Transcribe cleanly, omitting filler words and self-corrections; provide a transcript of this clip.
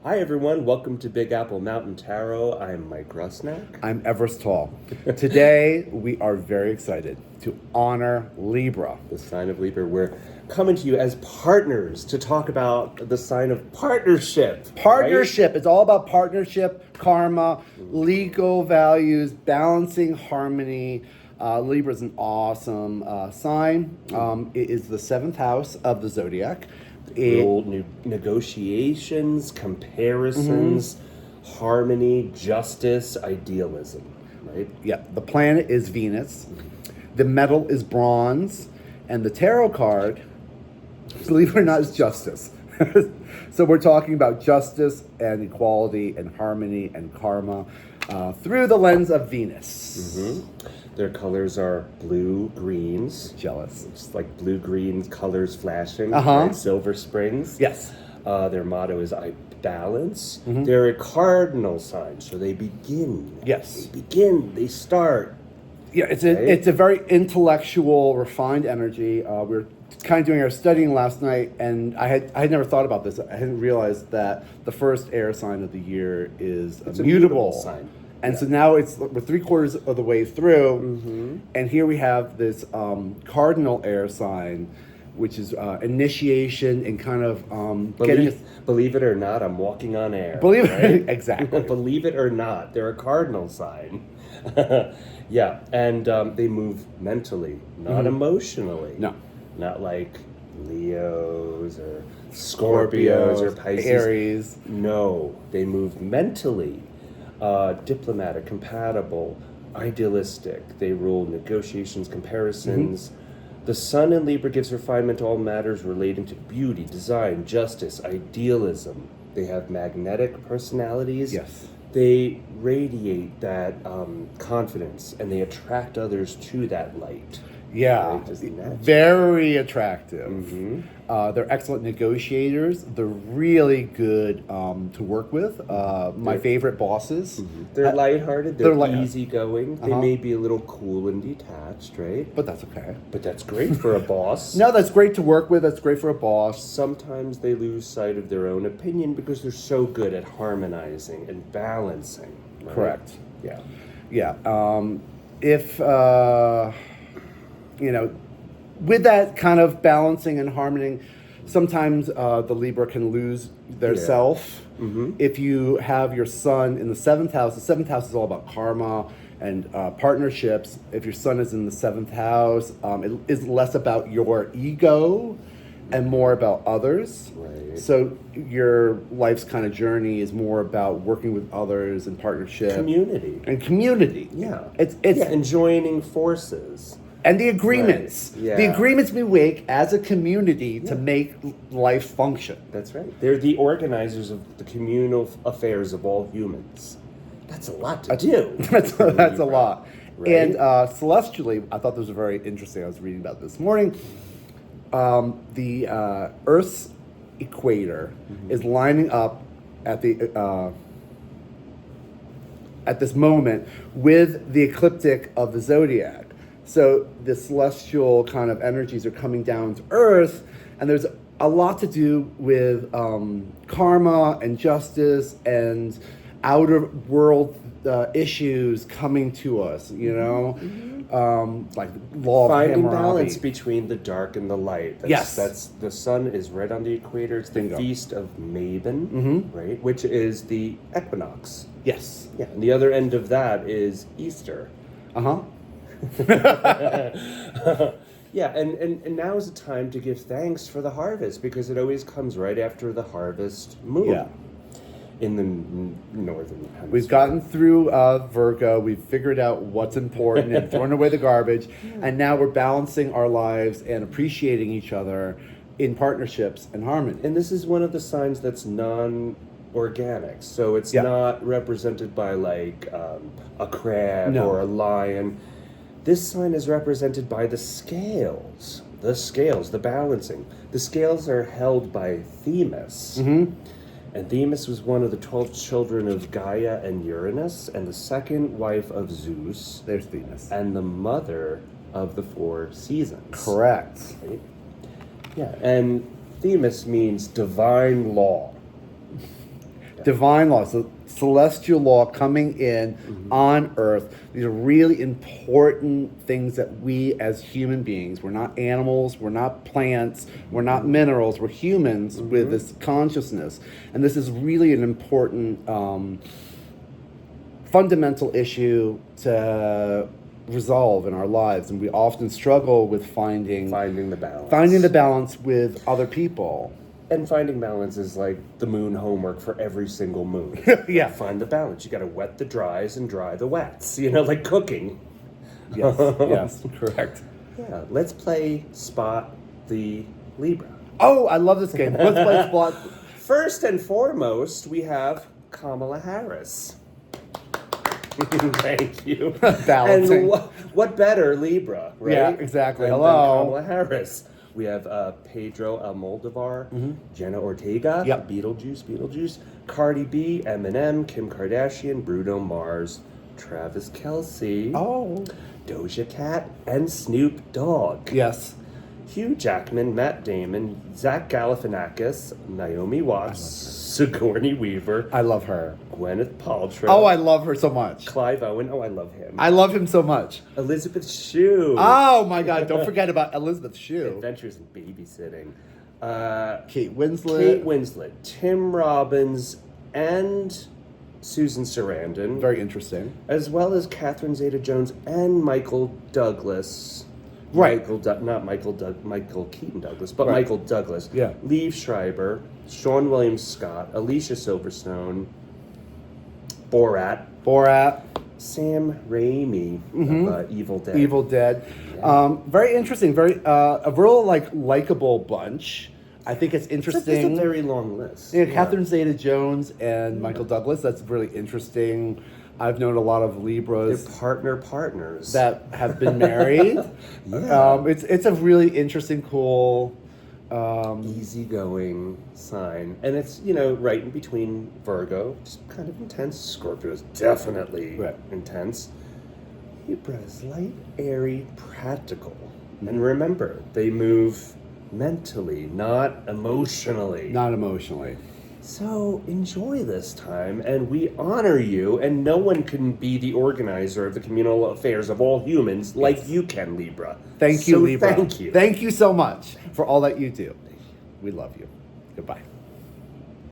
Hi everyone, welcome to Big Apple Mountain Tarot. I'm Mike Rusnak. I'm Everest Tall. Today we are very excited to honor Libra. The sign of Libra. We're coming to you as partners to talk about the sign of partnership. Partnership. It's all about partnership, karma, legal values, balancing harmony. Libra is an awesome sign. It is the 7th house of the Zodiac. Negotiations, comparisons, harmony, justice, idealism, right? Yeah, the planet is Venus. The metal is bronze. And the tarot card, believe it or not, is justice. So we're talking about justice and equality and harmony and karma through the lens of Venus. Their colors are blue, greens. Jealous. It's like blue-green colors flashing, right? Silver springs. Yes. Their motto is I balance. They're a cardinal sign, so they begin. Yes. They start. Yeah, it's a very intellectual, refined energy. We were kind of doing our studying last night, and I had never thought about this. I hadn't realized that the first air sign of the year is a mutable sign. And so now we're 3/4 of the way through, and here we have this cardinal air sign, which is initiation and kind of Believe it or not, I'm walking on air. Exactly. Believe it or not, they're a cardinal sign. Yeah, and they move mentally, not emotionally. No. Not like Leos or Scorpios or Pisces. Aries. No, they move mentally. Diplomatic, compatible, idealistic. They rule negotiations, comparisons. The sun in Libra gives refinement to all matters relating to beauty, design, justice, idealism. They have magnetic personalities. Yes. They Radiate that confidence, and they attract others to that light. Yeah, Right? very attractive. They're excellent negotiators. They're really good to work with. My favorite bosses. They're lighthearted. They're easygoing. They may be a little cool and detached, right? But that's okay. But that's great for a boss. No, that's great to work with. That's great for a boss. Sometimes they lose sight of their own opinion because they're so good at harmonizing and balancing. Right? Correct. Yeah. Yeah. If with that kind of balancing and harmony, sometimes the Libra can lose their self. If you have your sun in the 7th house, the 7th house is all about karma and partnerships. If your sun is in the 7th house, it is less about your ego and more about others. Right. So your life's kind of journey is more about working with others and partnership. Community. Yeah. It's and joining forces. And the agreements. Right. Yeah. The agreements we make as a community to make life function. That's right. They're the organizers of the communal affairs of all humans. That's a lot to do. That's a lot. Right? And celestially, I thought this was very interesting. I was reading about this morning. The Earth's equator is lining up at this moment with the ecliptic of the Zodiac. So the celestial kind of energies are coming down to Earth, and there's a lot to do with karma and justice and outer world issues coming to us, like law of finding Hammurabi. balance between the dark and the light. That's the sun is right on the equator. It's the feast of Mabon, right? Which is the equinox. Yes. Yeah. And the other end of that is Easter. Yeah, and now is the time to give thanks for the harvest, because it always comes right after the harvest moon. Yeah. In the northern hemisphere. We've gotten through Virgo. We've figured out what's important and thrown away the garbage. And now we're balancing our lives and appreciating each other in partnerships and harmony. And this is one of the signs that's non-organic. So it's not represented by like a crab or a lion. This sign is represented by the scales. The balancing. The scales are held by Themis. And Themis was one of the 12 children of Gaia and Uranus, and the second wife of Zeus. There's Themis. And the mother of the 4 seasons. Correct. Right? Yeah, and Themis means divine law. divine law, so celestial law coming in on Earth. These are really important things that we as human beings, we're not animals, we're not plants, we're not minerals, we're humans with this consciousness. And this is really an important fundamental issue to resolve in our lives, and we often struggle with finding the balance with other people. And finding balance is like the moon homework for every single moon. Yeah. Find the balance. You got to wet the dries and dry the wets. You know, like cooking. Yes, correct. Yeah, let's play Spot the Libra. Oh, I love this game. Let's play Spot. First and foremost, we have Kamala Harris. Thank you. Balancing. And what better, Libra, right? Yeah, exactly. Than Hello. Kamala Harris. We have Pedro Almodovar, Jenna Ortega, Yep. Beetlejuice, Cardi B, Eminem, Kim Kardashian, Bruno Mars, Travis Kelce, Doja Cat, and Snoop Dogg. Yes. Hugh Jackman, Matt Damon, Zach Galifianakis, Naomi Watts, Sigourney Weaver. I love her. Gwyneth Paltrow. Oh, I love her so much. Clive Owen. Oh, I love him. I love him so much. Elizabeth Shue. Oh my God! Don't forget about Elizabeth Shue. Adventures in Babysitting. Kate Winslet. Tim Robbins, and Susan Sarandon. Very interesting. As well as Catherine Zeta-Jones and Michael Douglas. Right. Michael Keaton Douglas, but Right. Michael Douglas. Yeah. Liev Schreiber, Sean William Scott, Alicia Silverstone, Borat, Sam Raimi of Evil Dead. Evil Dead. Yeah. Very interesting. Very a real likable bunch. I think it's interesting. It's a very long list. Yeah, Catherine Zeta-Jones and Michael Douglas. That's really interesting. I've known a lot of Libras. They're partners that have been married. Yeah. It's a really interesting, cool, easygoing sign, and it's right in between Virgo, just kind of intense. Scorpio is definitely intense. Libra is light, airy, practical, and remember, they move mentally, not emotionally. So enjoy this time, and we honor you, and no one can be the organizer of the communal affairs of all humans like you can, Libra. Thank you, Libra. Thank you. Thank you so much for all that you do. We love you. Goodbye.